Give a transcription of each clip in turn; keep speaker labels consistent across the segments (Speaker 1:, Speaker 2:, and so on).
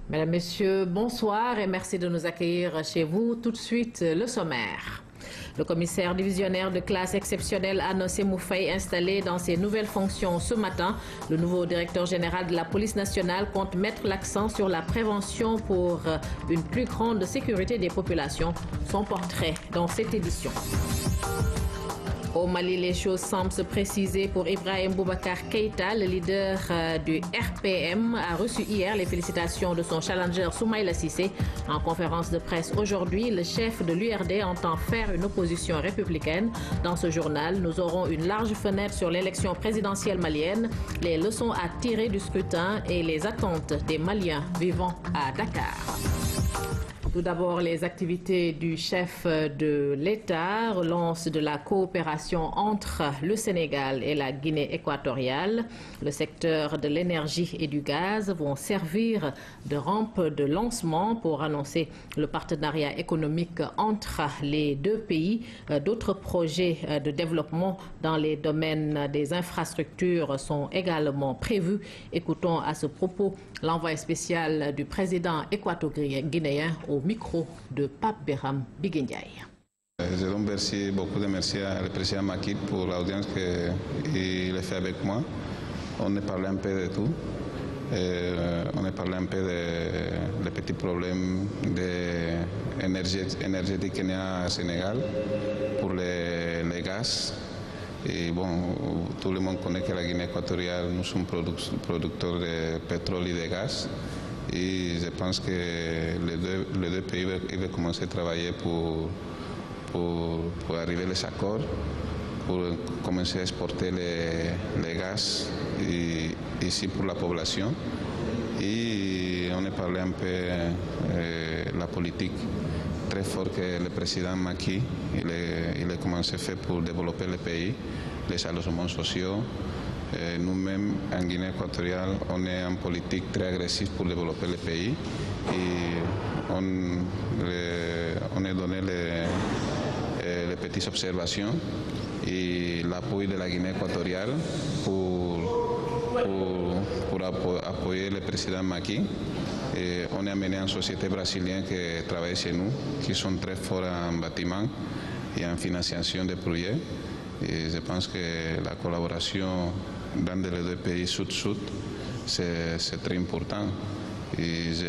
Speaker 1: Mesdames, Messieurs, bonsoir et merci de nous accueillir chez vous. Tout de suite, le sommaire. Le commissaire divisionnaire de classe exceptionnelle Anossé Mouffaye installé dans ses nouvelles fonctions ce matin. Le nouveau directeur général de la police nationale compte mettre l'accent sur la prévention pour une plus grande sécurité des populations. Son portrait dans cette édition. Au Mali, les choses semblent se préciser pour Ibrahim Boubacar Keïta. Le leader du RPM a reçu hier les félicitations de son challenger Soumaïla Cissé. En conférence de presse aujourd'hui, le chef de l'URD entend faire une opposition républicaine. Dans ce journal, nous aurons une large fenêtre sur l'élection présidentielle malienne, les leçons à tirer du scrutin et les attentes des Maliens vivant à Dakar. Tout d'abord, les activités du chef de l'État, relance de la coopération entre le Sénégal et la Guinée équatoriale. Le secteur de l'énergie et du gaz vont servir de rampe de lancement pour annoncer le partenariat économique entre les deux pays. D'autres projets de développement dans les domaines des infrastructures sont également prévus. Écoutons à ce propos l'envoyé spécial du président équato-guinéen au micro de Pape Behram Biguindiaï.
Speaker 2: Je remercie beaucoup le président Macky pour l'audience qu'il a fait avec moi. On a parlé un peu de tout. On a parlé un peu des petits problèmes énergétiques qu'il y a au Sénégal pour les gaz. Et bon, tout le monde connaît que la Guinée équatoriale, nous sommes producteurs de pétrole et de gaz. Et je pense que les deux pays vont commencer à travailler pour arriver à les accords, pour commencer à exporter les gaz ici pour la population. Et on a parlé un peu de la politique très forte que le président Macky il a commencé à faire pour développer le pays, les allogements sociaux. Nous-mêmes, en Guinée équatoriale, on est en politique très agressive pour développer le pays. Et on a donné les petites observations et l'appui de la Guinée équatoriale pour appuyer le président Macky. Et on a amené une société brésilienne qui travaille chez nous, qui sont très forts en bâtiment et en financiation de projets. Et je pense que la collaboration dans les deux pays sud-sud, c'est très important. Et je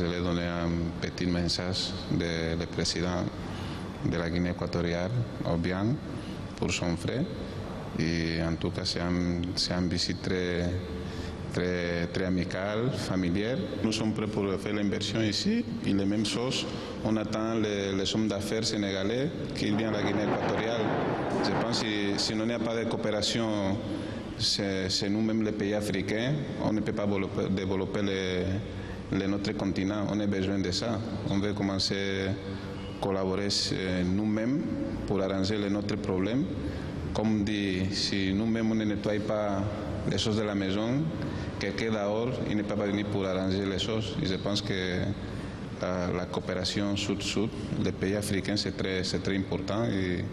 Speaker 2: l'ai donné un petit message du président de la Guinée équatoriale, Obiang, pour son frère. Et en tout cas, c'est une visite très amicale, familière. Nous sommes prêts pour faire l'inversion ici. Et les mêmes choses, on attend les hommes d'affaires sénégalais qui viennent à la Guinée équatoriale. Je pense que si on n'a pas de coopération, c'est nous-mêmes les pays africains, on ne peut pas développer notre continent. On a besoin de ça. On veut commencer à collaborer nous-mêmes pour arranger notre problème. Comme dit, si nous-mêmes on ne nettoie pas les choses de la maison, quelqu'un dehors, il n'est pas venu pour arranger les choses. Et je pense que la coopération sud-sud, les pays africains, c'est très important. Et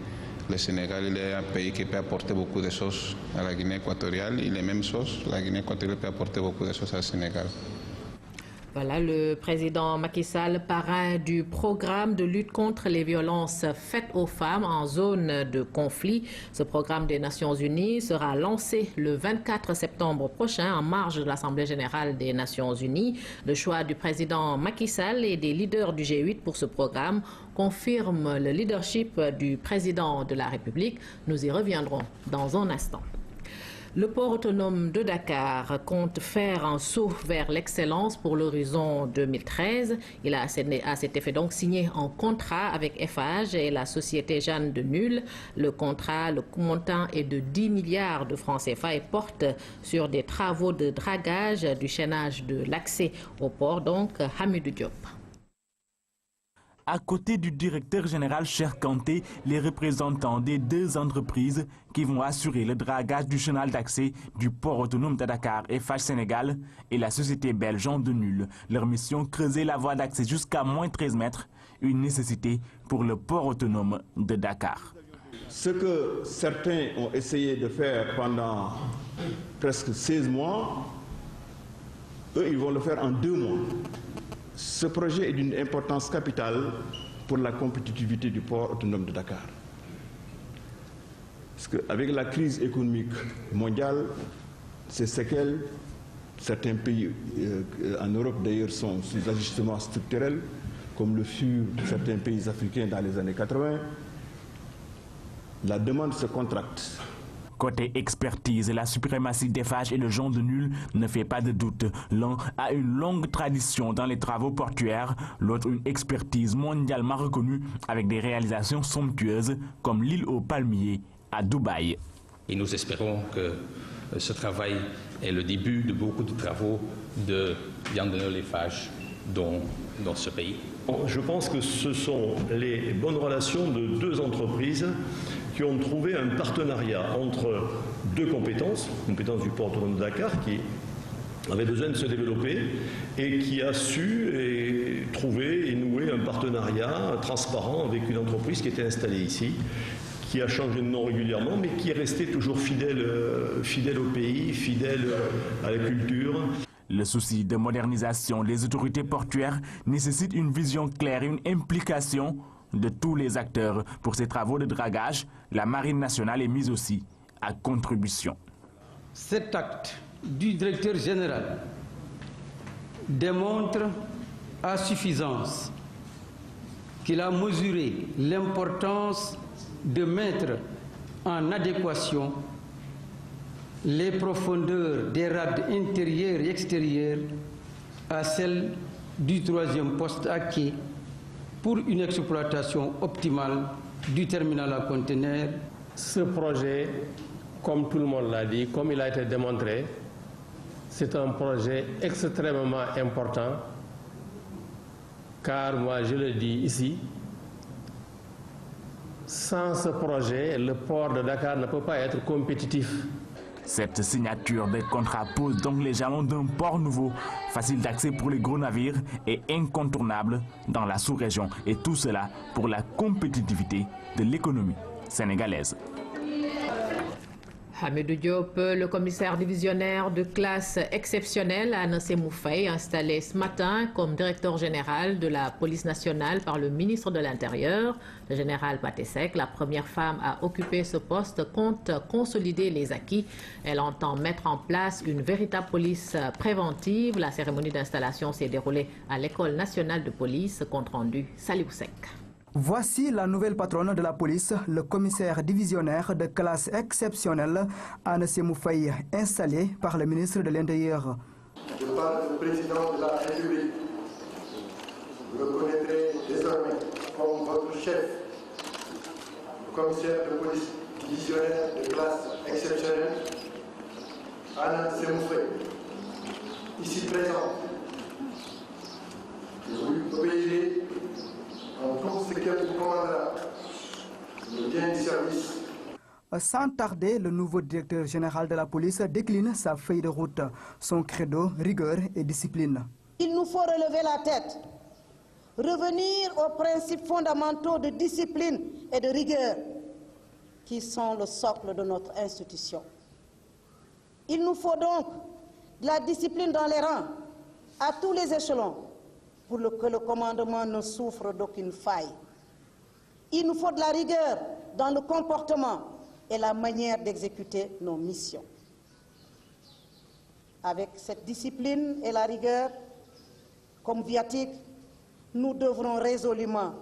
Speaker 2: le Sénégal, il est un pays qui peut apporter beaucoup de choses à la Guinée équatoriale. Et les mêmes choses, la Guinée équatoriale peut apporter beaucoup de choses au Sénégal.
Speaker 1: Voilà le président Macky Sall, parrain du programme de lutte contre les violences faites aux femmes en zone de conflit. Ce programme des Nations Unies sera lancé le 24 septembre prochain en marge de l'Assemblée générale des Nations Unies. Le choix du président Macky Sall et des leaders du G8 pour ce programme confirme le leadership du président de la République. Nous y reviendrons dans un instant. Le port autonome de Dakar compte faire un saut vers l'excellence pour l'horizon 2013. Il a à cet effet donc signé un contrat avec Eiffage et la société Jeanne de Nulle. Le contrat, le montant est de 10 milliards de francs CFA et porte sur des travaux de dragage du chaînage de l'accès au port, donc Hamidou Diop.
Speaker 3: À côté du directeur général Cheikh Kanté, les représentants des deux entreprises qui vont assurer le dragage du canal d'accès du port autonome de Dakar, Eiffage Sénégal et la société belge Jeanne de Nulle. Leur mission, creuser la voie d'accès jusqu'à moins 13 mètres, une nécessité pour le port autonome de Dakar.
Speaker 4: Ce que certains ont essayé de faire pendant presque 16 mois, eux, ils vont le faire en 2 mois. Ce projet est d'une importance capitale pour la compétitivité du port autonome de Dakar. Parce qu'avec la crise économique mondiale, ces séquelles, certains pays en Europe d'ailleurs sont sous ajustement structurel, comme le furent certains pays africains dans les années 80, la demande se contracte.
Speaker 3: Côté expertise, la suprématie d'Eiffage et le genre de nul ne fait pas de doute. L'un a une longue tradition dans les travaux portuaires, l'autre une expertise mondialement reconnue avec des réalisations somptueuses comme l'île aux palmiers à Dubaï.
Speaker 5: Et nous espérons que ce travail est le début de beaucoup de travaux de Jan Denel Eiffage dans ce pays.
Speaker 6: Je pense que ce sont les bonnes relations de 2 entreprises qui ont trouvé un partenariat entre 2 compétences du port autonome de Dakar qui avait besoin de se développer et qui a su trouver et nouer un partenariat transparent avec une entreprise qui était installée ici, qui a changé de nom régulièrement, mais qui est restée toujours fidèle au pays, fidèle à la culture.
Speaker 3: Le souci de modernisation des autorités portuaires nécessite une vision claire et une implication de tous les acteurs. Pour ces travaux de dragage, la Marine nationale est mise aussi à contribution.
Speaker 7: Cet acte du directeur général démontre à suffisance qu'il a mesuré l'importance de mettre en adéquation les profondeurs des rades intérieures et extérieures à celles du 3e poste à quai pour une exploitation optimale du terminal à conteneurs.
Speaker 8: Ce projet, comme tout le monde l'a dit, comme il a été démontré, c'est un projet extrêmement important, car moi je le dis ici, sans ce projet, le port de Dakar ne peut pas être compétitif.
Speaker 3: Cette signature des contrats pose donc les jalons d'un port nouveau, facile d'accès pour les gros navires et incontournable dans la sous-région. Et tout cela pour la compétitivité de l'économie sénégalaise.
Speaker 1: Hamidou Diop, le commissaire divisionnaire de classe exceptionnelle Annoncé Mouffaye, installé ce matin comme directeur général de la police nationale par le ministre de l'Intérieur. Le général Patesek, la première femme à occuper ce poste, compte consolider les acquis. Elle entend mettre en place une véritable police préventive. La cérémonie d'installation s'est déroulée à l'École nationale de police. Compte rendu, Salih Oussek.
Speaker 9: Voici la nouvelle patronne de la police, le commissaire divisionnaire de classe exceptionnelle, Annoncé Mouffaye, installé par le ministre de l'Intérieur.
Speaker 10: Je parle du président de la République. Vous le connaîtrez désormais comme votre chef, le commissaire de police divisionnaire de classe exceptionnelle, Annoncé Mouffaye, ici présent. Je vous obéirai en tout ce qu'elle vous commandera, le bien du service.
Speaker 9: Sans tarder, le nouveau directeur général de la police décline sa feuille de route, son credo, rigueur et discipline.
Speaker 11: Il nous faut relever la tête, revenir aux principes fondamentaux de discipline et de rigueur qui sont le socle de notre institution. Il nous faut donc de la discipline dans les rangs, à tous les échelons, pour que le commandement ne souffre d'aucune faille. Il nous faut de la rigueur dans le comportement et la manière d'exécuter nos missions. Avec cette discipline et la rigueur comme viatique, nous devrons résolument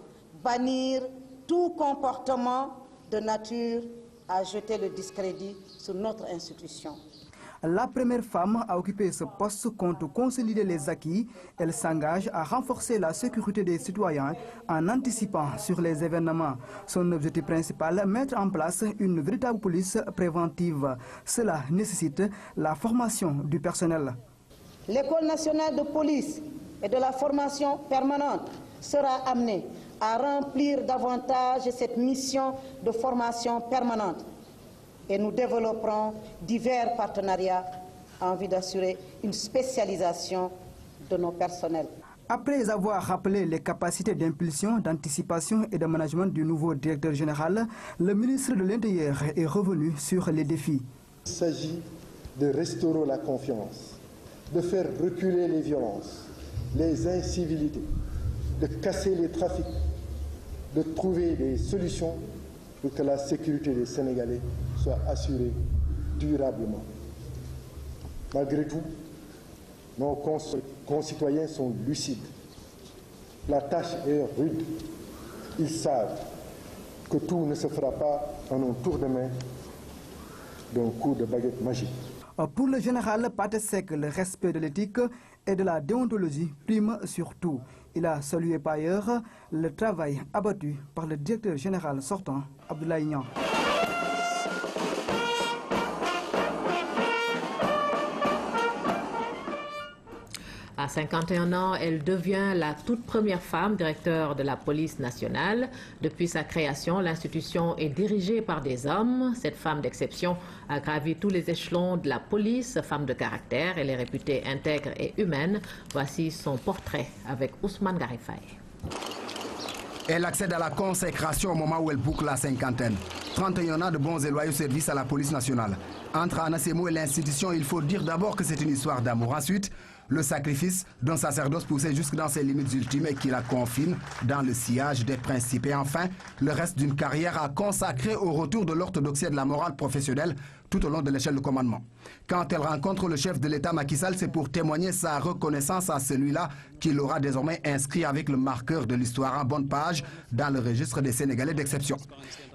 Speaker 11: bannir tout comportement de nature à jeter le discrédit sur notre institution.
Speaker 9: La première femme à occuper ce poste compte consolider les acquis. Elle s'engage à renforcer la sécurité des citoyens en anticipant sur les événements. Son objectif principal, mettre en place une véritable police préventive. Cela nécessite la formation du personnel.
Speaker 11: L'École nationale de police et de la formation permanente sera amenée à remplir davantage cette mission de formation permanente. Et nous développerons divers partenariats en vue d'assurer une spécialisation de nos personnels.
Speaker 9: Après avoir rappelé les capacités d'impulsion, d'anticipation et de management du nouveau directeur général, le ministre de l'Intérieur est revenu sur les défis.
Speaker 10: Il s'agit de restaurer la confiance de faire reculer les violences, les incivilités, de casser les trafics, de trouver des solutions pour que la sécurité des Sénégalais soit assurée durablement. Malgré tout, nos concitoyens sont lucides. La tâche est rude. Ils savent que tout ne se fera pas en un tour de main d'un coup de baguette magique.
Speaker 9: Pour le général Pathé Seck, le respect de l'éthique et de la déontologie prime surtout. Il a salué par ailleurs le travail abattu par le directeur général sortant, Abdoulaye Niang.
Speaker 1: À 51 ans, elle devient la toute première femme directeur de la police nationale. Depuis sa création, l'institution est dirigée par des hommes. Cette femme d'exception a gravi tous les échelons de la police, femme de caractère. Elle est réputée intègre et humaine. Voici son portrait avec Ousmane Garifaye.
Speaker 12: Elle accède à la consécration au moment où elle boucle la cinquantaine. 31 ans de bons et loyaux services à la police nationale. Entre Anna Semou et l'institution, il faut dire d'abord que c'est une histoire d'amour. Ensuite, le sacrifice d'un sacerdoce poussé jusque dans ses limites ultimes et qui la confine dans le sillage des principes. Et enfin, le reste d'une carrière à consacrer au retour de l'orthodoxie et de la morale professionnelle tout au long de l'échelle de commandement. Quand elle rencontre le chef de l'État Macky Sall, c'est pour témoigner sa reconnaissance à celui-là qui l'aura désormais inscrit avec le marqueur de l'histoire en bonne page dans le registre des Sénégalais d'exception.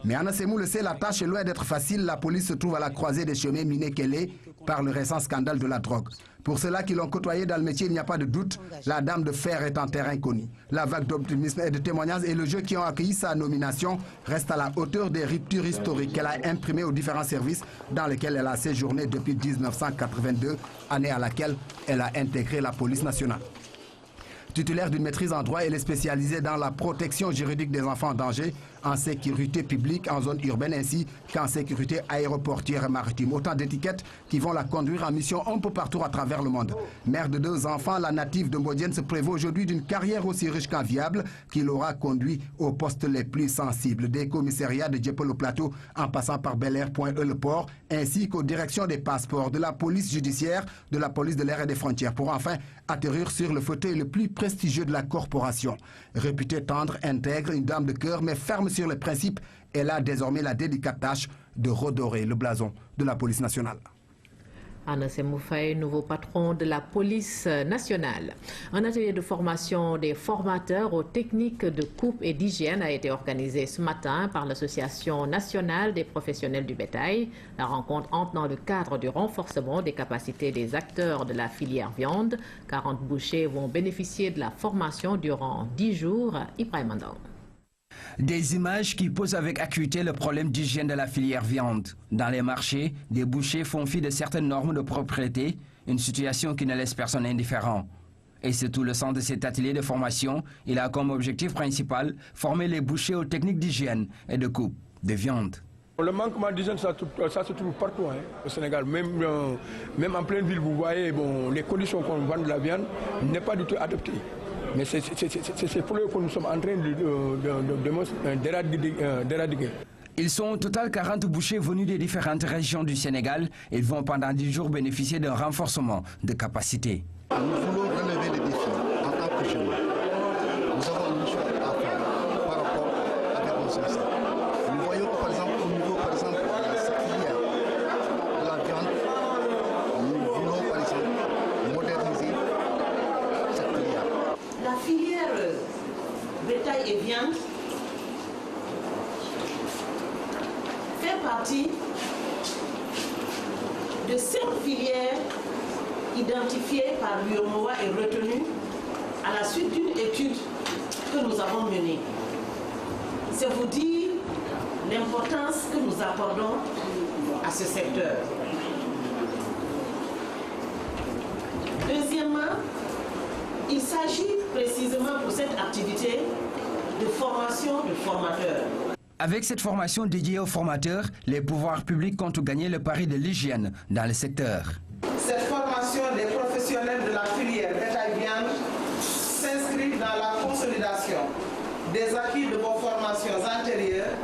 Speaker 12: Mais Anna Semou le sait, la tâche est loin d'être facile. La police se trouve à la croisée des chemins minés qu'elle est par le récent scandale de la drogue. Pour ceux-là qui l'ont côtoyé dans le métier, il n'y a pas de doute, la dame de fer est en terrain connu. La vague d'optimisme et de témoignages et le jeu qui ont accueilli sa nomination restent à la hauteur des ruptures historiques qu'elle a imprimées aux différents services dans lesquels elle a séjourné depuis 1982, année à laquelle elle a intégré la police nationale. Titulaire d'une maîtrise en droit, elle est spécialisée dans la protection juridique des enfants en danger, en sécurité publique, en zone urbaine, ainsi qu'en sécurité aéroportière et maritime. Autant d'étiquettes qui vont la conduire en mission un peu partout à travers le monde. Mère de 2 enfants, la native de Mbodiène se prévaut aujourd'hui d'une carrière aussi riche qu'enviable qui l'aura conduit aux postes les plus sensibles, des commissariats de Dieppe le Plateau en passant par Bel Air, Point-E le port, ainsi qu'aux directions des passeports, de la police judiciaire, de la police de l'air et des frontières, pour enfin atterrir sur le fauteuil le plus prestigieux de la corporation. Réputée tendre, intègre, une dame de cœur, mais ferme sur les principes, elle a désormais la délicate tâche de redorer le blason de la police nationale.
Speaker 1: Anna Semou Faye, nouveau patron de la police nationale. Un atelier de formation des formateurs aux techniques de coupe et d'hygiène a été organisé ce matin par l'Association nationale des professionnels du bétail. La rencontre entre dans le cadre du renforcement des capacités des acteurs de la filière viande. 40 bouchers vont bénéficier de la formation durant 10 jours. Ibrahim Mandong.
Speaker 13: Des images qui posent avec acuité le problème d'hygiène de la filière viande. Dans les marchés, des bouchers font fi de certaines normes de propriété, une situation qui ne laisse personne indifférent. Et c'est tout le sens de cet atelier de formation. Il a comme objectif principal former les bouchers aux techniques d'hygiène et de coupe de viande.
Speaker 14: Le manquement d'hygiène, ça se trouve partout au Sénégal. Même en pleine ville, vous voyez, les conditions qu'on vend de la viande n'est pas du tout adaptées. Mais c'est pour eux que nous sommes en train d'éradiquer.
Speaker 13: Ils sont au total 40 bouchers venus des différentes régions du Sénégal. Ils vont pendant 10 jours bénéficier d'un renforcement de capacité.
Speaker 15: Nous voulons relever les défis en tant que jeunes. Nous avons une chose à faire par rapport avec nos ancêtres. Nous voyons que par exemple au niveau de cette filière de la viande, nous voulons par exemple moderniser cette filière.
Speaker 11: La filière bétail et viande fait partie de 5 filières identifiées par l'UEMOA et retenues à la suite d'une étude que nous avons menée. C'est vous dire l'importance que nous accordons à ce secteur. Deuxièmement, il s'agit précisément pour cette activité de formation de formateurs.
Speaker 13: Avec cette formation dédiée aux formateurs, les pouvoirs publics comptent gagner le pari de l'hygiène dans le secteur.
Speaker 16: Cette formation des professionnels de la filière bétail-viande s'inscrit dans la consolidation des acquis de vos formations antérieures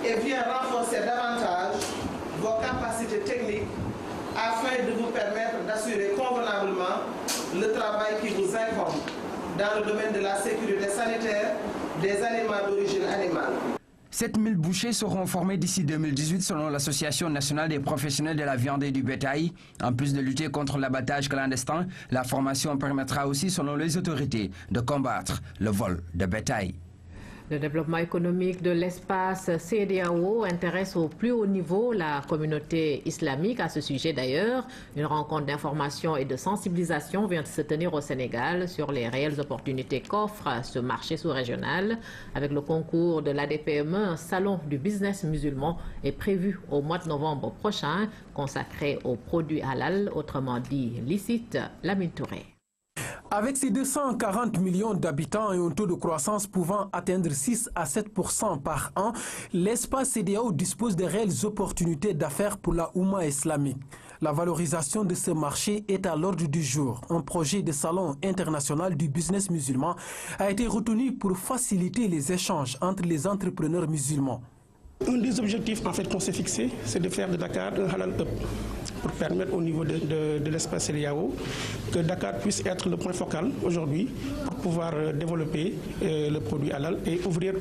Speaker 16: et vient renforcer davantage vos capacités techniques afin de vous permettre d'assurer convenablement le travail qui vous incombe dans le domaine de la sécurité sanitaire des aliments d'origine animale.
Speaker 13: 7000 bouchers seront formés d'ici 2018 selon l'Association nationale des professionnels de la viande et du bétail. En plus de lutter contre l'abattage clandestin, la formation permettra aussi, selon les autorités, de combattre le vol de bétail.
Speaker 1: Le développement économique de l'espace CEDEAO intéresse au plus haut niveau la communauté islamique. À ce sujet d'ailleurs, une rencontre d'information et de sensibilisation vient de se tenir au Sénégal sur les réelles opportunités qu'offre ce marché sous-régional. Avec le concours de l'ADPME, un salon du business musulman est prévu au mois de novembre prochain, consacré aux produits halal, autrement dit licites. Lamine Touré.
Speaker 17: Avec ses 240 millions d'habitants et un taux de croissance pouvant atteindre 6 à 7% par an, l'espace CEDEAO dispose de réelles opportunités d'affaires pour la Oumma islamique. La valorisation de ce marché est à l'ordre du jour. Un projet de salon international du business musulman a été retenu pour faciliter les échanges entre les entrepreneurs musulmans.
Speaker 18: Un des objectifs qu'on s'est fixé, c'est de faire de Dakar un halal hub pour permettre au niveau de l'espace CEDEAO que Dakar puisse être le point focal aujourd'hui pour pouvoir développer le produit halal et ouvrir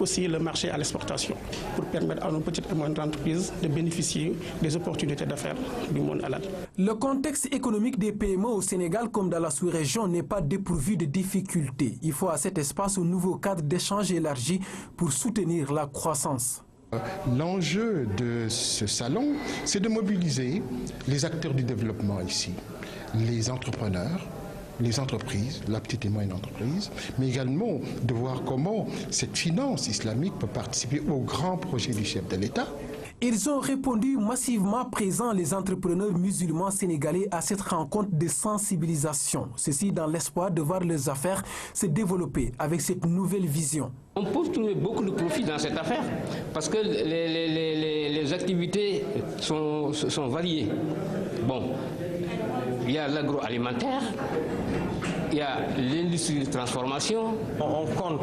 Speaker 18: aussi le marché à l'exportation pour permettre à nos petites et moyennes entreprises de bénéficier des opportunités d'affaires du monde halal.
Speaker 17: Le contexte économique des PME au Sénégal comme dans la sous-région n'est pas dépourvu de difficultés. Il faut à cet espace un nouveau cadre d'échange élargi pour soutenir la croissance.
Speaker 19: L'enjeu de ce salon, c'est de mobiliser les acteurs du développement ici, les entrepreneurs, les entreprises, la petite et moyenne entreprise, mais également de voir comment cette finance islamique peut participer aux grands projets du chef de l'État.
Speaker 17: Ils ont répondu massivement présents, les entrepreneurs musulmans sénégalais, à cette rencontre de sensibilisation. Ceci dans l'espoir de voir les affaires se développer avec cette nouvelle vision.
Speaker 20: On peut trouver beaucoup de profit dans cette affaire parce que les activités sont variées. Bon, il y a l'agroalimentaire, il y a l'industrie de transformation.
Speaker 21: On compte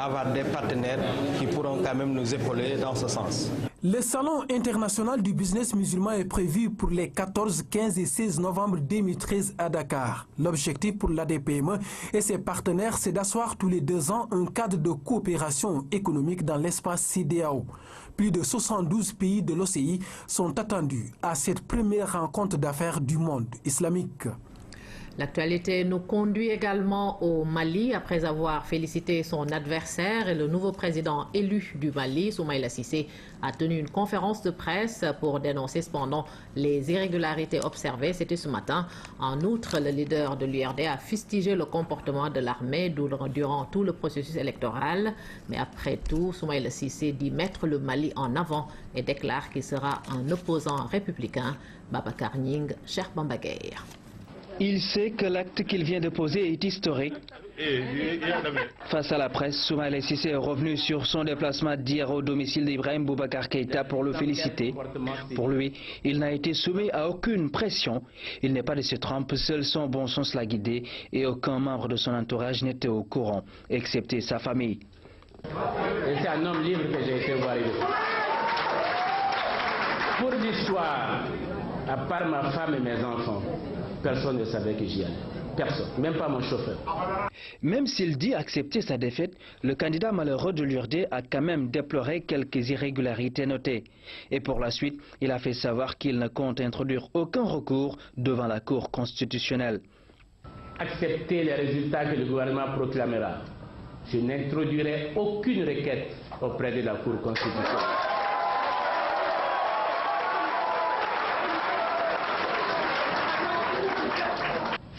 Speaker 21: avoir des partenaires qui pourront quand même nous épauler dans ce sens.
Speaker 17: Le Salon international du business musulman est prévu pour les 14, 15 et 16 novembre 2013 à Dakar. L'objectif pour l'ADPME et ses partenaires, c'est d'asseoir tous les 2 ans un cadre de coopération économique dans l'espace CEDEAO. Plus de 72 pays de l'OCI sont attendus à cette première rencontre d'affaires du monde islamique.
Speaker 1: L'actualité nous conduit également au Mali. Après avoir félicité son adversaire, et le nouveau président élu du Mali, Soumaïla Cissé, a tenu une conférence de presse pour dénoncer cependant les irrégularités observées. C'était ce matin. En outre, le leader de l'URD a fustigé le comportement de l'armée durant tout le processus électoral. Mais après tout, Soumaïla Cissé dit mettre le Mali en avant et déclare qu'il sera un opposant républicain. Babacar Ning, Cheikh Bambagay.
Speaker 22: Il sait que l'acte qu'il vient de poser est historique. Face à la presse, Soumaïla Cissé est revenu sur son déplacement d'hier au domicile d'Ibrahim Boubacar Keïta pour le féliciter. Pour lui, il n'a été soumis à aucune pression. Il n'est pas de se tromper, seul son bon sens l'a guidé et aucun membre de son entourage n'était au courant, excepté sa famille.
Speaker 23: C'est un homme libre que j'ai été voir. Pour l'histoire, à part ma femme et mes enfants, personne ne savait que j'y allais. Personne, même pas mon chauffeur.
Speaker 22: Même s'il dit accepter sa défaite, le candidat malheureux de l'URD a quand même déploré quelques irrégularités notées. Et pour la suite, il a fait savoir qu'il ne compte introduire aucun recours devant la Cour constitutionnelle.
Speaker 23: Accepter les résultats que le gouvernement proclamera. Je n'introduirai aucune requête auprès de la Cour constitutionnelle.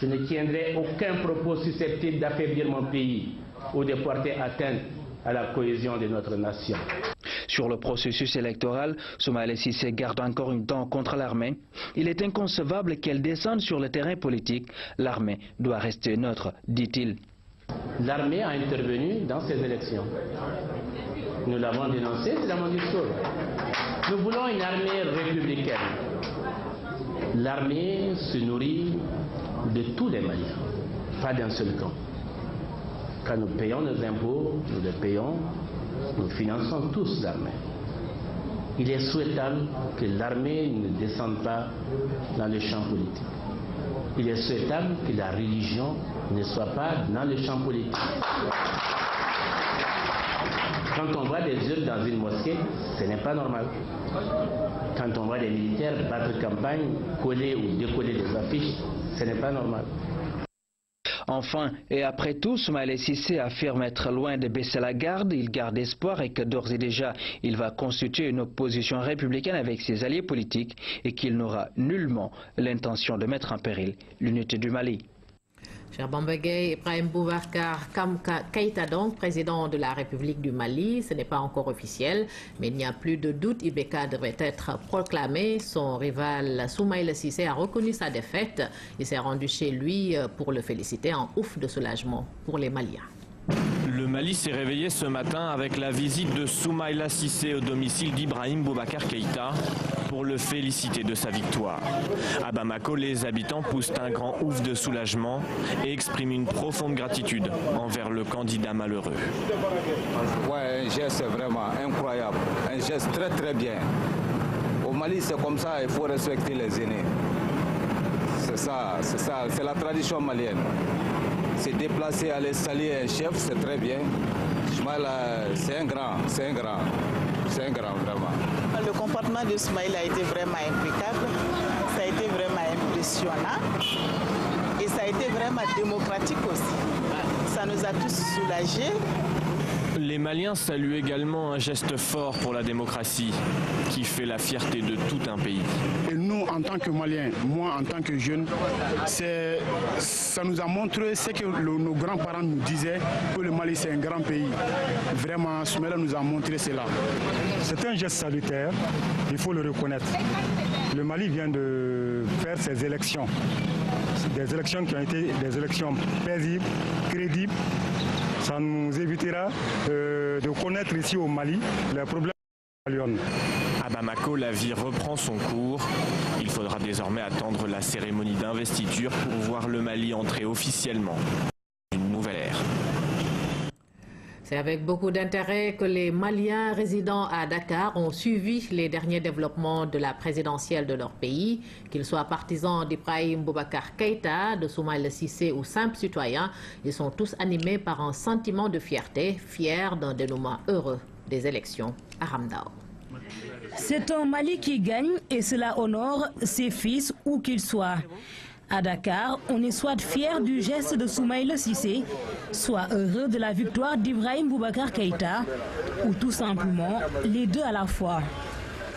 Speaker 23: Je ne tiendrai aucun propos susceptible d'affaiblir mon pays ou de porter atteinte à la cohésion de notre nation.
Speaker 22: Sur le processus électoral, Soumaïla Cissé garde encore une dent contre l'armée. Il est inconcevable qu'elle descende sur le terrain politique. L'armée doit rester neutre, dit-il.
Speaker 23: L'armée a intervenu dans ces élections. Nous l'avons dénoncé, c'est dans mon discours. Nous voulons une armée républicaine. L'armée se nourrit de tous les Maliens, pas d'un seul camp. Quand nous payons nos impôts, nous les payons, nous finançons tous l'armée. il est souhaitable que l'armée ne descende pas dans le champ politique. Il est souhaitable que la religion ne soit pas dans le champ politique. Quand on voit des urnes dans une mosquée, ce n'est pas normal. Quand on voit des militaires battre campagne, coller ou décoller des affiches, ce n'est pas normal.
Speaker 22: Enfin, et après tout, Soumaïla Cissé affirme être loin de baisser la garde. Il garde espoir et que d'ores et déjà, il va constituer une opposition républicaine avec ses alliés politiques et qu'il n'aura nullement l'intention de mettre en péril l'unité du Mali.
Speaker 1: Cher Bambagay, Ibrahim Boubacar Keïta, donc président de la République du Mali, ce n'est pas encore officiel, mais il n'y a plus de doute, IBK devrait être proclamé. Son rival Soumaïla Cissé a reconnu sa défaite. Il s'est rendu chez lui pour le féliciter en ouf de soulagement pour les Maliens.
Speaker 2: Le Mali s'est réveillé ce matin avec la visite de Soumaïla Cissé au domicile d'Ibrahim Boubacar Keïta pour le féliciter de sa victoire. À Bamako, les habitants poussent un grand ouf de soulagement et expriment une profonde gratitude envers le candidat malheureux.
Speaker 4: Ouais, un geste vraiment incroyable, un geste très très bien. Au Mali, c'est comme ça, il faut respecter les aînés. C'est ça, c'est la tradition malienne. Se déplacer, aller saluer un chef, c'est très bien. C'est un grand vraiment.
Speaker 5: Le comportement de Soumaïla a été vraiment impeccable, ça a été vraiment impressionnant et ça a été vraiment démocratique aussi. Ça nous a tous soulagés.
Speaker 2: Les Maliens saluent également un geste fort pour la démocratie qui fait la fierté de tout un pays.
Speaker 24: Et nous, en tant que Maliens, moi en tant que jeune, ça nous a montré ce que nos grands-parents nous disaient, que le Mali c'est un grand pays. Vraiment, Soumaïla nous a montré cela.
Speaker 25: C'est un geste salutaire, il faut le reconnaître. Le Mali vient de faire ses élections. Des élections qui ont été des élections paisibles, crédibles. Ça nous évitera de connaître ici au Mali les problèmes de Lyon.
Speaker 2: À Bamako, la vie reprend son cours. Il faudra désormais attendre la cérémonie d'investiture pour voir le Mali entrer officiellement dans une nouvelle ère.
Speaker 1: C'est avec beaucoup d'intérêt que les Maliens résidant à Dakar ont suivi les derniers développements de la présidentielle de leur pays. Qu'ils soient partisans d'Ibrahim Boubacar Keïta, de Soumaïla Cissé ou simples citoyens, ils sont tous animés par un sentiment de fierté, fiers d'un dénouement heureux des élections à Ramdao.
Speaker 26: C'est un Mali qui gagne et cela honore ses fils où qu'ils soient. À Dakar, on est soit fier du geste de Soumaïla Cissé, soit heureux de la victoire d'Ibrahim Boubacar Keïta, ou tout simplement les deux à la fois.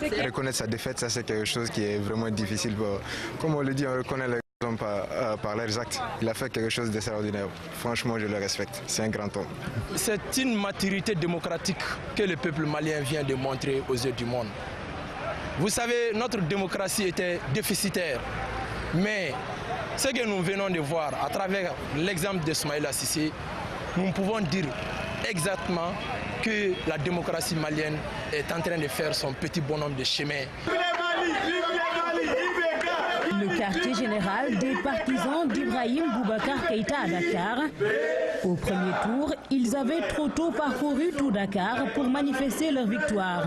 Speaker 27: Reconnaître sa défaite, ça c'est quelque chose qui est vraiment difficile. Comme on le dit, on reconnaît les hommes par leurs actes. Il a fait quelque chose d'extraordinaire. Franchement, je le respecte. C'est un grand homme.
Speaker 14: C'est une maturité démocratique que le peuple malien vient de montrer aux yeux du monde. Vous savez, notre démocratie était déficitaire. Mais ce que nous venons de voir à travers l'exemple de Soumaïla Cissé, nous pouvons dire exactement que la démocratie malienne est en train de faire son petit bonhomme de chemin.
Speaker 26: Le quartier général des partisans d'Ibrahim Boubacar Keïta à Dakar. Au premier tour, ils avaient trop tôt parcouru tout Dakar pour manifester leur victoire.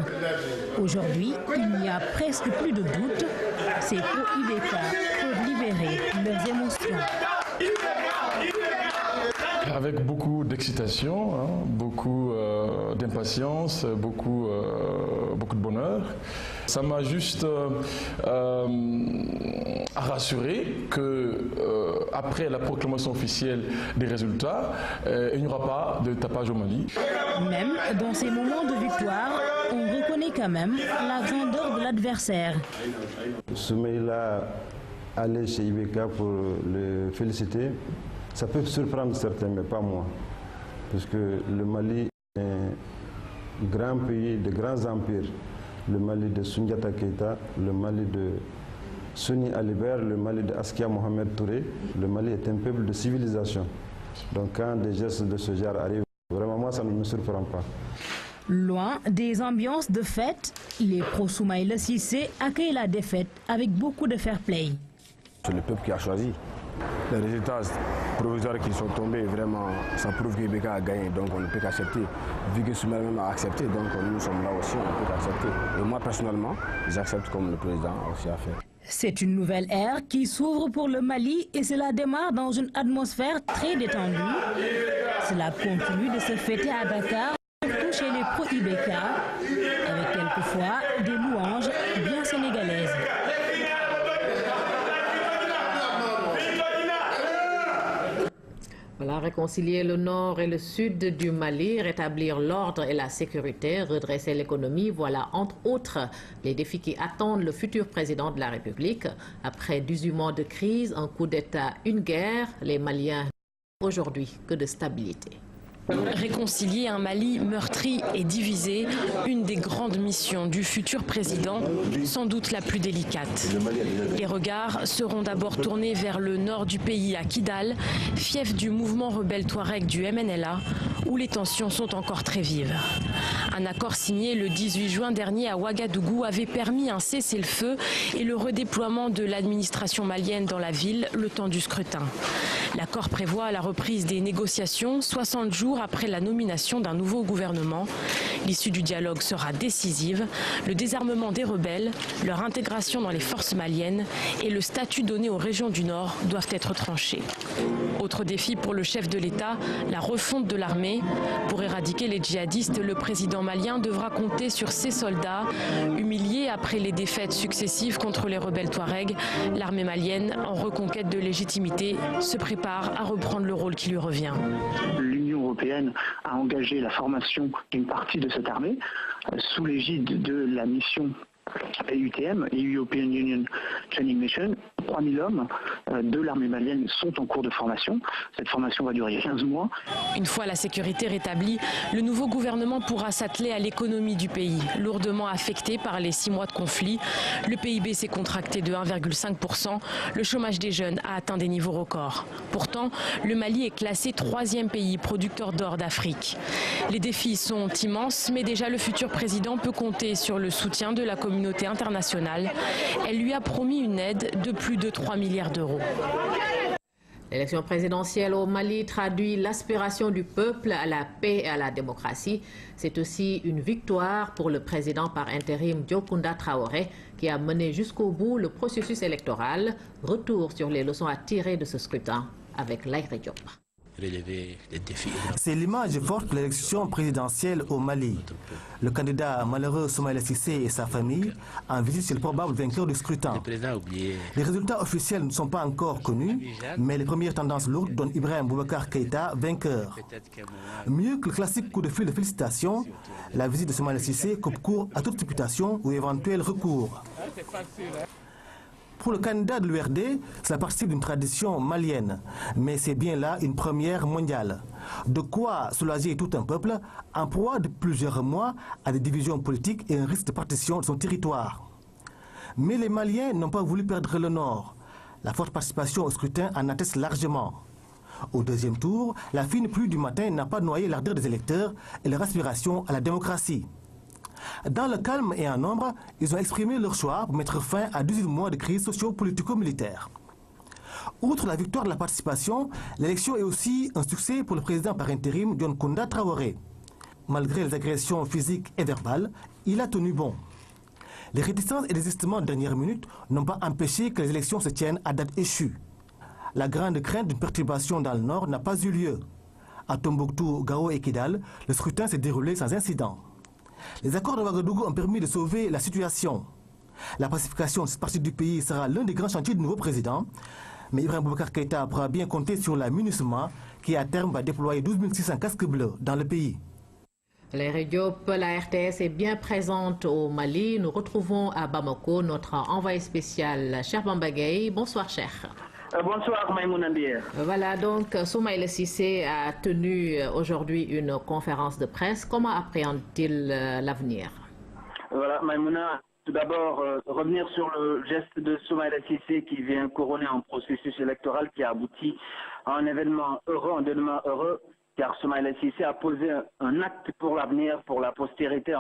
Speaker 26: Aujourd'hui, il n'y a presque plus de doute. Ces pro-IBK peuvent libérer leurs émotions.
Speaker 28: Avec beaucoup d'excitation, beaucoup d'impatience, beaucoup de bonheur. Ça m'a juste rassuré qu'après la proclamation officielle des résultats, il n'y aura pas de tapage au Mali.
Speaker 26: Même dans ces moments de victoire, on reconnaît quand même la grandeur de l'adversaire.
Speaker 29: Soumaïla aller chez IBK pour le féliciter, ça peut surprendre certains, mais pas moi. Parce que le Mali est un grand pays, de grands empires. Le Mali de Soundiata Keïta, le Mali de Soni Alibert, le Mali de Askia Mohamed Touré. Le Mali est un peuple de civilisation. Donc quand des gestes de ce genre arrivent, vraiment moi ça ne me surprend pas.
Speaker 26: Loin des ambiances de fête, les pro-Soumaïla Cissé accueillent la défaite avec beaucoup de fair play.
Speaker 29: C'est le peuple qui a choisi.
Speaker 24: Les résultats provisoires qui sont tombés, vraiment, ça prouve que Ibeka a gagné, donc on ne peut qu'accepter. Vu que Soumaïla même a accepté, donc nous sommes là aussi, on ne peut qu'accepter. Et moi, personnellement, j'accepte comme le président aussi a fait.
Speaker 26: C'est une nouvelle ère qui s'ouvre pour le Mali et cela démarre dans une atmosphère très détendue. Cela continue de se fêter à Dakar, surtout chez les pro-Ibeka, avec quelquefois des louanges bien sénégalaises.
Speaker 1: Voilà, réconcilier le nord et le sud du Mali, rétablir l'ordre et la sécurité, redresser l'économie, voilà entre autres les défis qui attendent le futur président de la République. Après 18 mois de crise, un coup d'État, une guerre, les Maliens aujourd'hui que de stabilité.
Speaker 3: Réconcilier un Mali meurtri et divisé, une des grandes missions du futur président, sans doute la plus délicate. Les regards seront d'abord tournés vers le nord du pays, à Kidal, fief du mouvement rebelle Touareg du MNLA, où les tensions sont encore très vives. Un accord signé le 18 juin dernier à Ouagadougou avait permis un cessez-le-feu et le redéploiement de l'administration malienne dans la ville le temps du scrutin. L'accord prévoit la reprise des négociations 60 jours après la nomination d'un nouveau gouvernement. L'issue du dialogue sera décisive. Le désarmement des rebelles, leur intégration dans les forces maliennes et le statut donné aux régions du Nord doivent être tranchés. Autre défi pour le chef de l'État, la refonte de l'armée. Pour éradiquer les djihadistes, le président malien devra compter sur ses soldats. Humiliés après les défaites successives contre les rebelles Touareg, l'armée malienne, en reconquête de légitimité, se prépare à reprendre le rôle qui lui revient.
Speaker 6: L'Union européenne a engagé la formation d'une partie de cette armée sous l'égide de la mission EUTM, European Union Training Mission. 3000 hommes de l'armée malienne sont en cours de formation. Cette formation va durer 15 mois.
Speaker 3: Une fois la sécurité rétablie, le nouveau gouvernement pourra s'atteler à l'économie du pays, lourdement affectée par les 6 mois de conflit. Le PIB s'est contracté de 1,5%. Le chômage des jeunes a atteint des niveaux records. Pourtant, le Mali est classé 3e pays producteur d'or d'Afrique. Les défis sont immenses, mais déjà le futur président peut compter sur le soutien de la communauté internationale. Elle lui a promis une aide de plus de 3 milliards d'euros.
Speaker 1: L'élection présidentielle au Mali traduit l'aspiration du peuple à la paix et à la démocratie. C'est aussi une victoire pour le président par intérim Diokounda Traoré qui a mené jusqu'au bout le processus électoral. Retour sur les leçons à tirer de ce scrutin avec Laïré Diop.
Speaker 7: C'est l'image forte de l'élection présidentielle au Mali. Le candidat malheureux Soumaïla Cissé et sa famille en visite chez le probable vainqueur du scrutin. Les résultats officiels ne sont pas encore connus, mais les premières tendances lourdes donnent Ibrahim Boubacar Keïta vainqueur. Mieux que le classique coup de fil de félicitations, la visite de Soumaïla Cissé coupe court à toute supputation ou éventuel recours. Pour le candidat de l'URD, cela participe d'une tradition malienne, mais c'est bien là une première mondiale. De quoi soulager tout un peuple en proie de plusieurs mois à des divisions politiques et un risque de partition de son territoire. Mais les Maliens n'ont pas voulu perdre le Nord. La forte participation au scrutin en atteste largement. Au deuxième tour, la fine pluie du matin n'a pas noyé l'ardeur des électeurs et leur aspiration à la démocratie. Dans le calme et en nombre, ils ont exprimé leur choix pour mettre fin à 18 mois de crise socio-politico-militaire. Outre la victoire de la participation, l'élection est aussi un succès pour le président par intérim Diokounda Traoré. Malgré les agressions physiques et verbales, il a tenu bon. Les réticences et désistements de dernière minute n'ont pas empêché que les élections se tiennent à date échue. La grande crainte d'une perturbation dans le Nord n'a pas eu lieu. À Tombouctou, Gao et Kidal, le scrutin s'est déroulé sans incident. Les accords de Ouagadougou ont permis de sauver la situation. La pacification de cette partie du pays sera l'un des grands chantiers du nouveau président. Mais Ibrahim Boubacar Keïta pourra bien compter sur la MINUSMA qui à terme va déployer 12 600 casques bleus dans le pays.
Speaker 1: Laïré Diop, la RTS est bien présente au Mali. Nous retrouvons à Bamako notre envoyé spécial Cheikh Bambagay. Bonsoir Cheikh.
Speaker 8: Bonsoir Maïmouna Bier.
Speaker 1: Voilà donc Soumaïla Cissé a tenu aujourd'hui une conférence de presse. Comment appréhende-t-il l'avenir?
Speaker 8: Voilà Maïmouna, tout d'abord revenir sur le geste de Soumaïla Cissé qui vient couronner un processus électoral qui a abouti à un événement heureux, un dénouement heureux, car Soumaïla Cissé a posé un acte pour l'avenir, pour la postérité.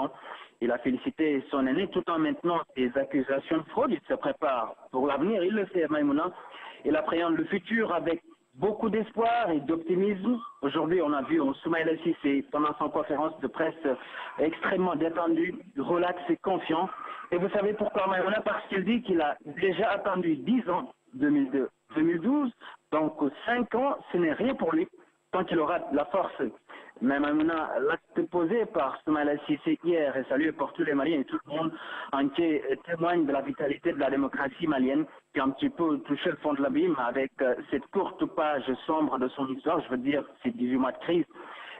Speaker 8: Il a félicité son aîné tout en maintenant des accusations de fraude. Il se prépare pour l'avenir, il le sait Maïmouna. Il appréhende le futur avec beaucoup d'espoir et d'optimisme. Aujourd'hui, on a vu Soumaïla Cissé pendant son conférence de presse extrêmement détendu, relax et confiant. Et vous savez pourquoi, Maïmouna? Parce qu'il dit qu'il a déjà attendu 10 ans, 2002, 2012, donc 5 ans, ce n'est rien pour lui, tant qu'il aura la force. Mais Maïmouna, l'acte posé par Soumaïla Cissé hier et salué par tous les Maliens et tout le monde entier témoigne de la vitalité de la démocratie malienne qui a un petit peu touché le fond de l'abîme avec cette courte page sombre de son histoire, je veux dire ces 18 mois de crise.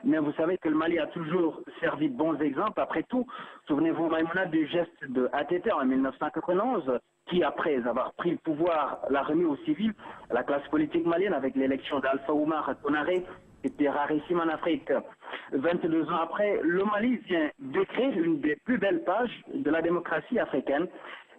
Speaker 8: Mais vous savez que le Mali a toujours servi de bons exemples. Après tout, souvenez-vous, Maïmouna, du geste de ATT en 1991, qui, après avoir pris le pouvoir, l'a remis aux civils, à la classe politique malienne, avec l'élection d'Alpha Oumar Konaré. C'était rarissime en Afrique. 22 ans après, le Mali vient d'écrire une des plus belles pages de la démocratie africaine.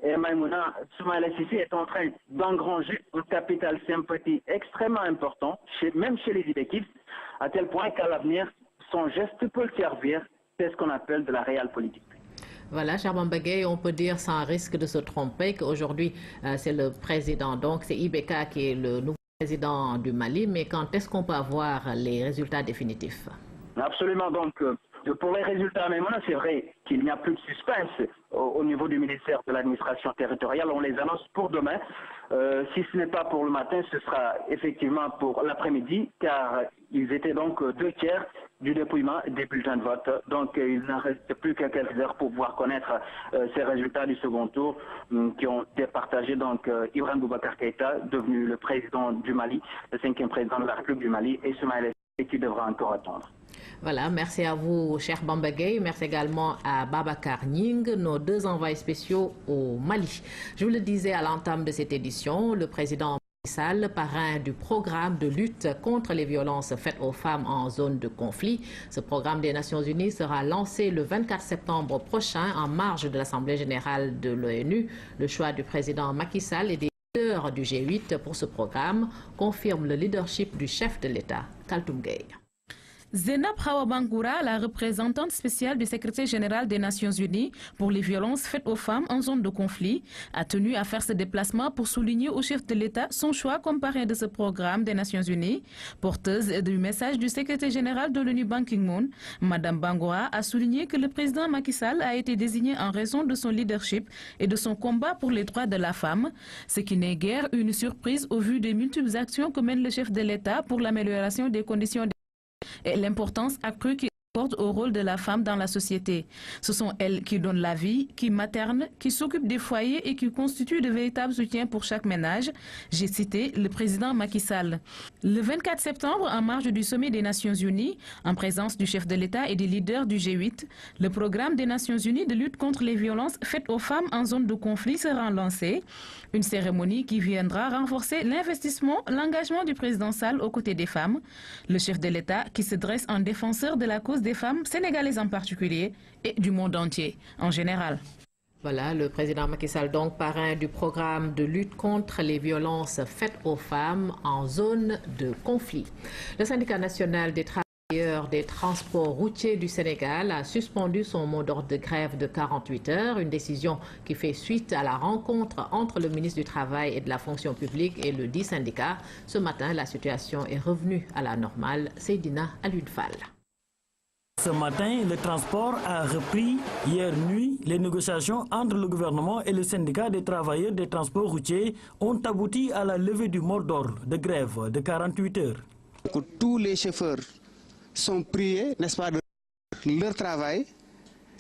Speaker 8: Et Maïmouna, Soumaïla Cissé est en train d'engranger un capital sympathie extrêmement important, même chez les idéquistes, à tel point qu'à l'avenir, son geste peut le servir. C'est ce qu'on appelle de la réelle politique.
Speaker 1: Voilà, cher Bambagay, on peut dire sans risque de se tromper qu'aujourd'hui, c'est le président, donc c'est Ibeka qui est le nouveau président du Mali, mais quand est-ce qu'on peut avoir les résultats définitifs?
Speaker 8: Absolument, donc pour les résultats, mais c'est vrai qu'il n'y a plus de suspense au niveau du ministère de l'administration territoriale, on les annonce pour demain. Si ce n'est pas pour le matin, ce sera effectivement pour l'après-midi, car ils étaient donc 2/3 du dépouillement des bulletins de vote. Donc il n'en reste plus qu'à quelques heures pour pouvoir connaître ces résultats du second tour qui ont été partagés. Donc Ibrahim Boubacar Keïta, devenu le président du Mali, le 5e président de la République du Mali, et Soumaïla Cissé qui devra encore attendre.
Speaker 1: Voilà, merci à vous, cher Bambagay. Merci également à Babacar Nying, nos 2 envoyés spéciaux au Mali. Je vous le disais à l'entame de cette édition, le président Macky Sall, parrain du programme de lutte contre les violences faites aux femmes en zone de conflit. Ce programme des Nations Unies sera lancé le 24 septembre prochain en marge de l'Assemblée générale de l'ONU. Le choix du président Macky Sall et des leaders du G8 pour ce programme confirme le leadership du chef de l'État, Kaltoum Gueye.
Speaker 26: Zénab Hawa Bangoura, la représentante spéciale du secrétaire général des Nations Unies pour les violences faites aux femmes en zone de conflit, a tenu à faire ce déplacement pour souligner au chef de l'État son choix comme parrain de ce programme des Nations Unies. Porteuse du message du secrétaire général de l'ONU Ban Ki-moon, Mme Bangoura a souligné que le président Macky Sall a été désigné en raison de son leadership et de son combat pour les droits de la femme, ce qui n'est guère une surprise au vu des multiples actions que mène le chef de l'État pour l'amélioration des conditions et l'importance accrue qu'il apporte au rôle de la femme dans la société. Ce sont elles qui donnent la vie, qui maternent, qui s'occupent des foyers et qui constituent de véritables soutiens pour chaque ménage. J'ai cité le président Macky Sall. Le 24 septembre, en marge du sommet des Nations Unies, en présence du chef de l'État et des leaders du G8, le programme des Nations Unies de lutte contre les violences faites aux femmes en zone de conflit sera lancé. Une cérémonie qui viendra renforcer l'investissement, l'engagement du président Sall aux côtés des femmes. Le chef de l'État qui se dresse en défenseur de la cause des femmes sénégalaises en particulier et du monde entier en général.
Speaker 1: Voilà, le président Macky Sall, donc parrain du programme de lutte contre les violences faites aux femmes en zone de conflit. Le syndicat national des travailleurs des transports routiers du Sénégal a suspendu son mot d'ordre de grève de 48 heures, une décision qui fait suite à la rencontre entre le ministre du Travail et de la fonction publique et le dit syndicat. Ce matin, la situation est revenue à la normale. Seydina Alioune Fall.
Speaker 9: Ce matin, le transport a repris. Hier nuit, les négociations entre le gouvernement et le syndicat des travailleurs des transports routiers ont abouti à la levée du mot d'ordre de grève de 48 heures.
Speaker 10: Tous les chauffeurs sont priés, n'est-ce pas, de leur travail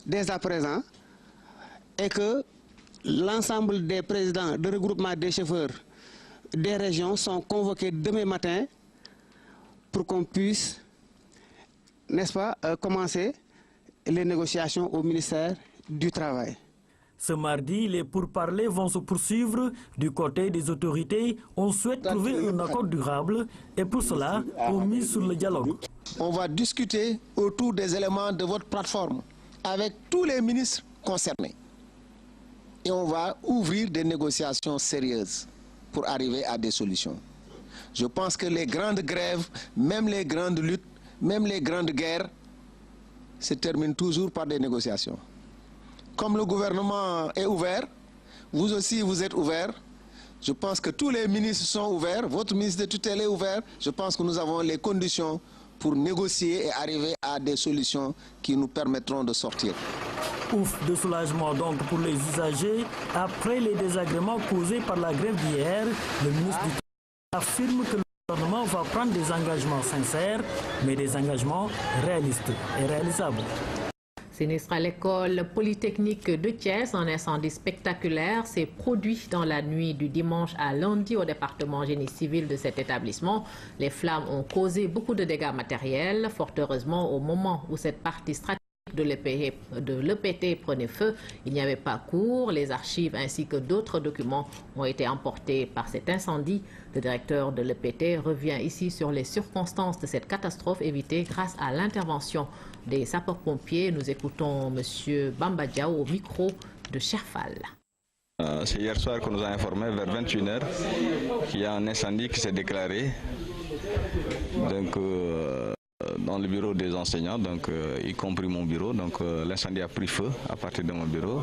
Speaker 10: dès à présent et que l'ensemble des présidents de regroupement des chauffeurs des régions sont convoqués demain matin pour qu'on puisse, n'est-ce pas, commencer les négociations au ministère du Travail.
Speaker 9: Ce mardi, les pourparlers vont se poursuivre. Du côté des autorités, on souhaite trouver un accord durable et pour cela, on mise sur le dialogue.
Speaker 10: On va discuter autour des éléments de votre plateforme avec tous les ministres concernés. Et on va ouvrir des négociations sérieuses pour arriver à des solutions. Je pense que les grandes grèves, même les grandes luttes, même les grandes guerres se terminent toujours par des négociations. Comme le gouvernement est ouvert, vous aussi vous êtes ouvert, Je pense que tous les ministres sont ouverts, votre ministre de tutelle est ouvert. Je pense que nous avons les conditions pour négocier et arriver à des solutions qui nous permettront de sortir.
Speaker 9: Ouf de soulagement donc pour les usagers. Après les désagréments causés par la grève d'hier, le ministre du Travail affirme que le gouvernement va prendre des engagements sincères, mais des engagements réalistes et réalisables.
Speaker 1: Sinistre à l'école polytechnique de Thiès, un incendie spectaculaire s'est produit dans la nuit du dimanche à lundi au département génie civil de cet établissement. Les flammes ont causé beaucoup de dégâts matériels. Fort heureusement, au moment où cette partie stratégique de l'EPT prenait feu, il n'y avait pas cours. Les archives ainsi que d'autres documents ont été emportés par cet incendie. Le directeur de l'EPT revient ici sur les circonstances de cette catastrophe évitée grâce à l'intervention des sapeurs-pompiers. Nous écoutons M. Bamba Diaw au micro de Cherfal.
Speaker 11: C'est hier soir qu'on nous a informé vers 21h qu'il y a un incendie qui s'est déclaré dans le bureau des enseignants, y compris mon bureau. L'incendie a pris feu à partir de mon bureau.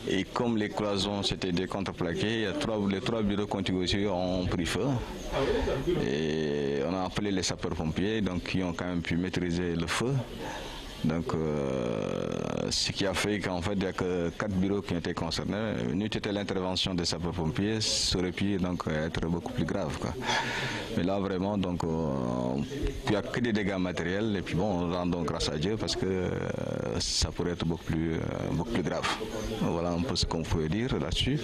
Speaker 11: Et comme les cloisons s'étaient décontreplaquées, les trois bureaux contigus ont pris feu. Et on a appelé les sapeurs-pompiers, qui ont quand même pu maîtriser le feu. Ce qui a fait qu'en fait il n'y a que 4 bureaux qui ont été concernés. N'eût été l'intervention des sapeurs-pompiers, ça aurait pu être beaucoup plus grave, quoi. Mais là vraiment il n'y a que des dégâts matériels et puis on rend donc grâce à Dieu parce que ça pourrait être beaucoup plus grave. Voilà un peu ce qu'on peut dire là-dessus.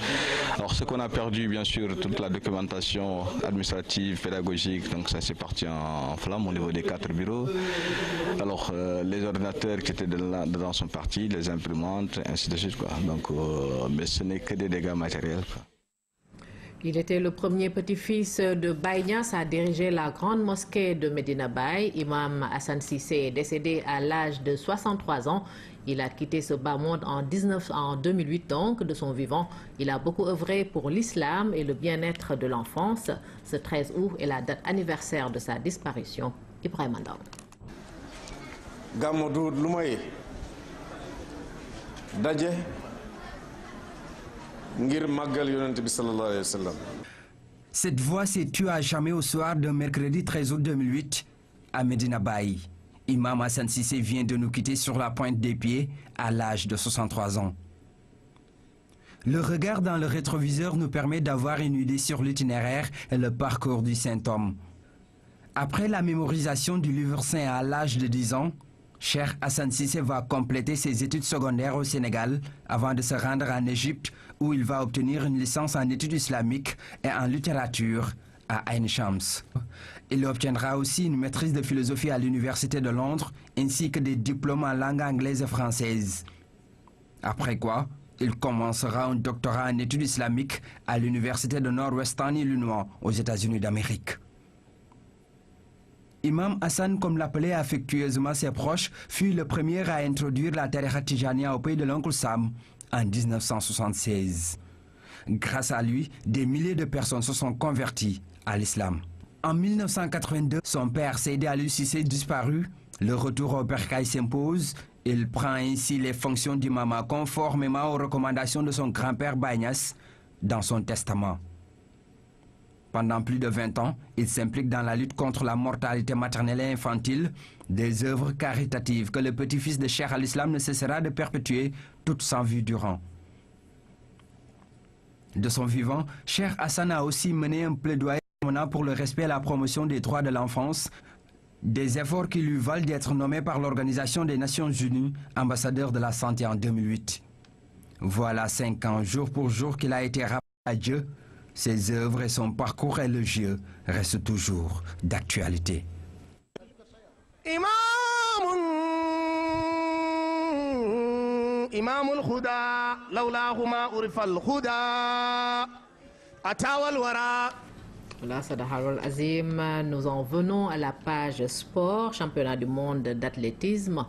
Speaker 11: Alors ce qu'on a perdu, bien sûr, toute la documentation administrative, pédagogique, ça s'est parti en flammes au niveau des 4 bureaux. Alors les ordinateurs qui étaient dedans sont partis, les imprimantes, ainsi de suite, quoi. Mais ce n'est que des dégâts matériels, quoi.
Speaker 1: Il était le premier petit-fils de Baye Niasse à diriger la grande mosquée de Medina Baye. Imam Hassan Cissé est décédé à l'âge de 63 ans. Il a quitté ce bas monde en 2008, donc, de son vivant. Il a beaucoup œuvré pour l'islam et le bien-être de l'enfance. Ce 13 août est la date anniversaire de sa disparition. Ibrahima Ndaw.
Speaker 12: Gamoudou Lumay Daje ngir magal yonent bi sallallahu alayhi wa sallam.
Speaker 13: Cette voix s'est tue à jamais au soir de mercredi 13 août 2008 à Medina Baye. Imam Hassan Cissé vient de nous quitter sur la pointe des pieds à l'âge de 63 ans. Le regard dans le rétroviseur nous permet d'avoir une idée sur l'itinéraire et le parcours du saint homme. Après la mémorisation du livre saint à l'âge de 10 ans, Cheikh Hassan Cissé va compléter ses études secondaires au Sénégal avant de se rendre en Égypte où il va obtenir une licence en études islamiques et en littérature à Ain Shams. Il obtiendra aussi une maîtrise de philosophie à l'Université de Londres ainsi que des diplômes en langue anglaise et française. Après quoi, il commencera un doctorat en études islamiques à l'Université de Northwestern Illinois aux États-Unis d'Amérique. Imam Hassan, comme l'appelaient affectueusement ses proches, fut le premier à introduire la tariqa Tijaniya au pays de l'oncle Sam en 1976. Grâce à lui, des milliers de personnes se sont converties à l'islam. En 1982, son père Seydi Aliou Cissé disparut. Le retour au bercail s'impose. Il prend ainsi les fonctions d'imam conformément aux recommandations de son grand-père Baye Niasse dans son testament. Pendant plus de 20 ans, il s'implique dans la lutte contre la mortalité maternelle et infantile, des œuvres caritatives que le petit-fils de Cheikh al-Islam ne cessera de perpétuer toute sa vie durant. De son vivant, Cheikh Hassan a aussi mené un plaidoyer pour le respect et la promotion des droits de l'enfance, des efforts qui lui valent d'être nommé par l'Organisation des Nations Unies ambassadeur de la santé en 2008. Voilà 5 ans, jour pour jour, qu'il a été rappelé à Dieu. Ses œuvres et son parcours élogieux restent toujours d'actualité.
Speaker 15: Imamul Huda, laulahuma urifal Huda, atawal wara.
Speaker 1: Voilà, Sadahar Azim, nous en venons à la page sport, championnat du monde d'athlétisme,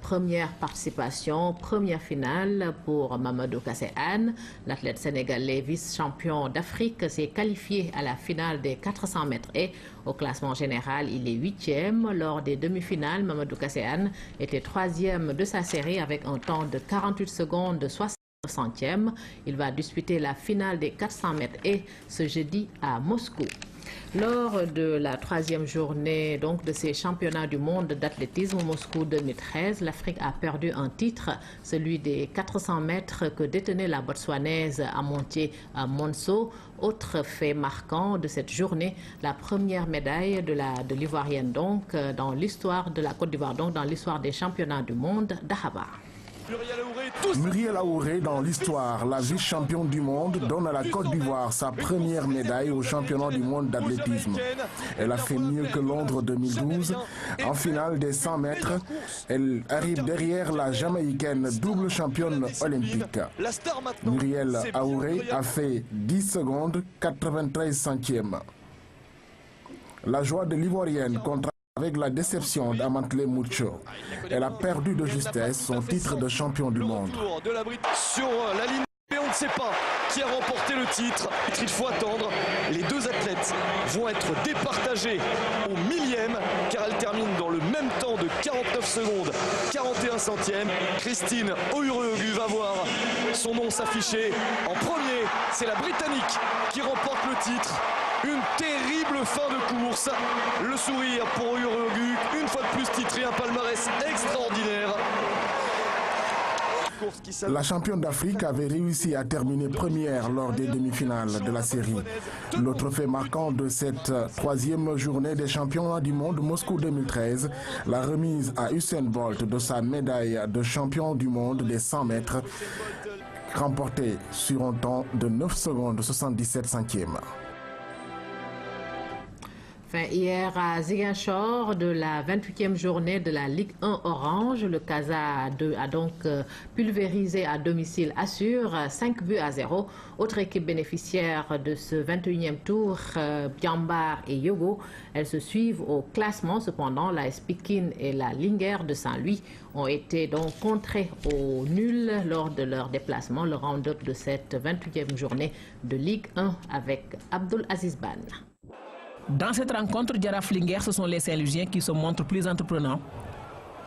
Speaker 1: première participation, première finale pour Mamadou Kassé Anne. L'athlète sénégalais vice-champion d'Afrique s'est qualifié à la finale des 400 mètres et au classement général, il est 8e. Lors des demi-finales, Mamadou Kassé Anne était 3e de sa série avec un temps de 48 secondes de 60. centième. Il va disputer la finale des 400 mètres et ce jeudi à Moscou. Lors de la troisième journée donc, de ces championnats du monde d'athlétisme Moscou 2013, l'Afrique a perdu un titre, celui des 400 mètres que détenait la Botswanaise Amontier Monso. Autre fait marquant de cette journée, la première médaille de l'Ivoirienne donc dans l'histoire de la Côte d'Ivoire, donc dans l'histoire des championnats du monde d'Ahaba.
Speaker 4: Muriel Aouré, dans l'histoire, la vice-championne du monde, donne à la Côte d'Ivoire sa première médaille au championnat du monde d'athlétisme. Elle a fait mieux que Londres 2012. En finale des 100 mètres, elle arrive derrière la Jamaïcaine double championne olympique. Muriel Aouré a fait 10 secondes 93 centièmes. La joie de l'Ivoirienne contre avec la déception d'Amantlé Mucho. Elle a perdu de justesse son titre de champion du monde.
Speaker 16: Sur la ligne, on ne sait pas qui a remporté le titre. Il faut attendre. Les deux athlètes vont être départagés au millième car elles terminent dans le même temps de 49 secondes 41 centièmes. Christine Ouhuruogu va voir son nom s'afficher en premier. C'est la Britannique qui remporte le titre. Une terrible fin de course. Le sourire pour Ouhuruogu, une fois de plus titré, un palmarès extraordinaire.
Speaker 4: La championne d'Afrique avait réussi à terminer première lors des demi-finales de la série. L'autre fait marquant de cette troisième journée des championnats du monde Moscou 2013, la remise à Usain Bolt de sa médaille de champion du monde des 100 mètres, remportée sur un temps de 9 secondes 77 centièmes.
Speaker 1: Fin hier à Ziguinchor de la 28e journée de la Ligue 1 Orange, le Casa a donc pulvérisé à domicile Assur 5-0. Autre équipe bénéficiaire de ce 21e tour, Diambar et Yogo. Elles se suivent au classement. Cependant, la Pikine et la Linguère de Saint-Louis ont été donc contrées au nul lors de leur déplacement. Le round-up de cette 28e journée de Ligue 1 avec Abdul Aziz Ban.
Speaker 17: Dans cette rencontre, Djaraf Linguère, ce sont les Saint-Louisiens qui se montrent plus entreprenants.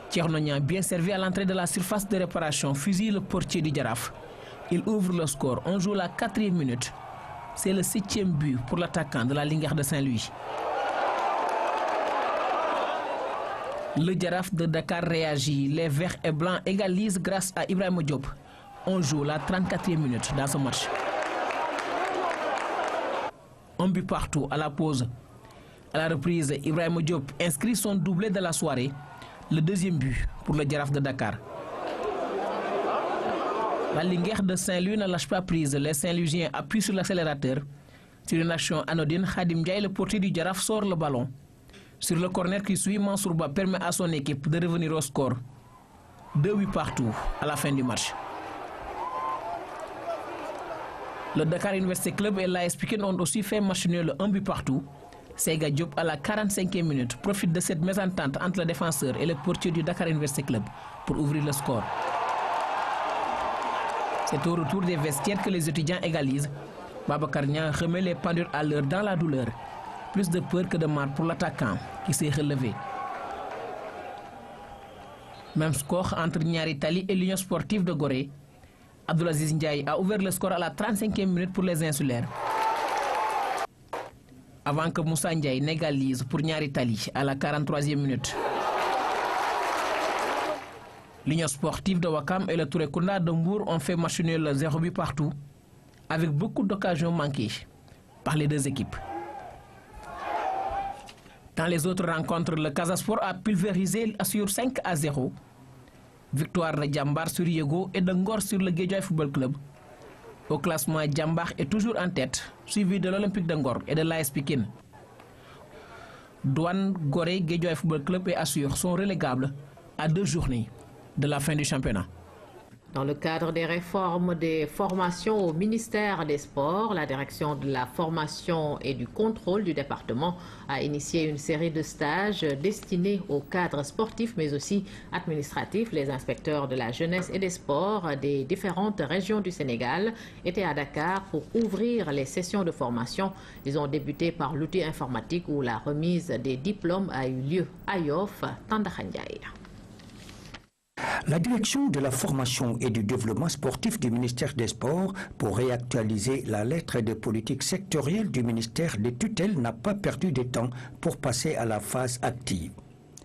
Speaker 17: Tchernonia, bien servi à l'entrée de la surface de réparation, fusille le portier du Djaraf. Il ouvre le score. On joue la 4e minute. C'est le 7e but pour l'attaquant de la Linguère de Saint-Louis. Le Djaraf de Dakar réagit. Les verts et blancs égalisent grâce à Ibrahim Diop. On joue la 34e minute dans ce match. Un but partout à la pause. À la reprise, Ibrahim Diop inscrit son doublé de la soirée, le 2e but pour le Djaraf de Dakar. La Linguère de Saint-Louis ne lâche pas prise. Les Saint-Louisiens appuient sur l'accélérateur. Sur une action anodine, Khadim Ndiaye, le portier du Djaraf, sort le ballon. Sur le corner qui suit, Mansourba permet à son équipe de revenir au score. 2 buts partout à la fin du match. Le Dakar University Club et l'AS Pikine ont aussi fait match nul, 1 but partout. Sega Diop, à la 45e minute, profite de cette mésentente entre le défenseur et le portier du Dakar University Club pour ouvrir le score. C'est au retour des vestiaires que les étudiants égalisent. Babacar Niang remet les pendules à l'heure dans la douleur. Plus de peur que de mal pour l'attaquant qui s'est relevé. Même score entre Niari Tali et l'Union sportive de Gorée. Abdulaziz Ndiaye a ouvert le score à la 35e minute pour les insulaires. Avant que Moussa Ndiaye n'égalise pour Niari Tali à la 43e minute. L'Union sportive de Wakam et le Touré Kunda de Mbour ont fait match nul 0 but partout, avec beaucoup d'occasions manquées par les deux équipes. Dans les autres rencontres, le Casasport a pulvérisé sur 5-0. Victoire de Djambar sur Yego et de Ngor sur le Guédiawaye Football Club. Au classement, Djambar est toujours en tête, suivi de l'Olympique de Ngor et de l'AS Pikine. Douane, Gorée, Guédiawaye Football Club et Assur sont relégables à 2 journées de la fin du championnat.
Speaker 1: Dans le cadre des réformes des formations au ministère des Sports, la direction de la formation et du contrôle du département a initié une série de stages destinés aux cadres sportifs mais aussi administratifs. Les inspecteurs de la jeunesse et des sports des différentes régions du Sénégal étaient à Dakar pour ouvrir les sessions de formation. Ils ont débuté par l'outil informatique où la remise des diplômes a eu lieu à Yoff, Tandakhandiaï.
Speaker 2: La direction de la formation et du développement sportif du ministère des Sports pour réactualiser la lettre de politique sectorielle du ministère des tutelles n'a pas perdu de temps pour passer à la phase active.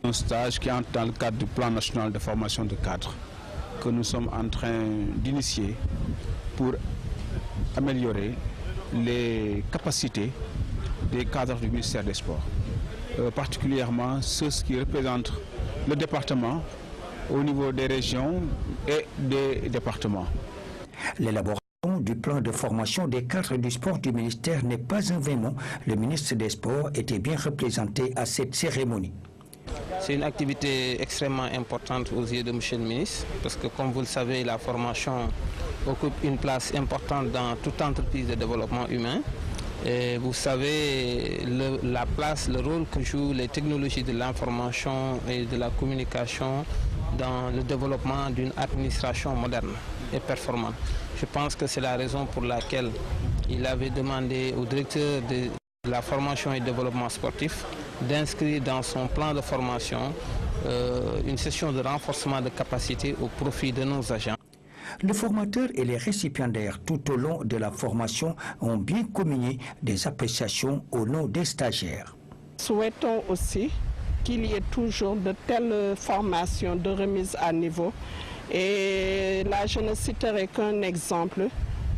Speaker 5: Un stage qui entre dans le cadre du plan national de formation de cadres que nous sommes en train d'initier pour améliorer les capacités des cadres du ministère des Sports, particulièrement ceux qui représentent le département au niveau des régions et des départements.
Speaker 2: L'élaboration du plan de formation des cadres du sport du ministère n'est pas un vain mot. Le ministre des Sports était bien représenté à cette cérémonie.
Speaker 18: C'est une activité extrêmement importante aux yeux de M. le ministre, parce que comme vous le savez, la formation occupe une place importante dans toute entreprise de développement humain. Et vous savez la place, le rôle que jouent les technologies de l'information et de la communication dans le développement d'une administration moderne et performante. Je pense que c'est la raison pour laquelle il avait demandé au directeur de la formation et développement sportif d'inscrire dans son plan de formation une session de renforcement de capacité au profit de nos agents.
Speaker 2: Le formateur et les récipiendaires tout au long de la formation ont bien communié des appréciations au nom des stagiaires.
Speaker 19: Souhaitons aussi qu'il y ait toujours de telles formations de remise à niveau. Et là, je ne citerai qu'un exemple.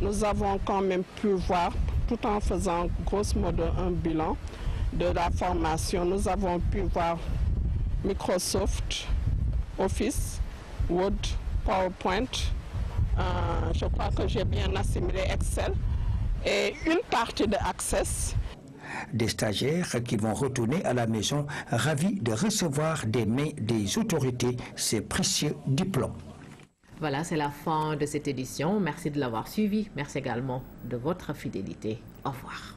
Speaker 19: Nous avons quand même pu voir, tout en faisant grosso modo un bilan de la formation, nous avons pu voir Microsoft, Office, Word, PowerPoint, je crois que j'ai bien assimilé Excel et une partie de Access.
Speaker 2: Des stagiaires qui vont retourner à la maison ravis de recevoir des mains des autorités ces précieux diplômes.
Speaker 1: Voilà, c'est la fin de cette édition. Merci de l'avoir suivi. Merci également de votre fidélité. Au revoir.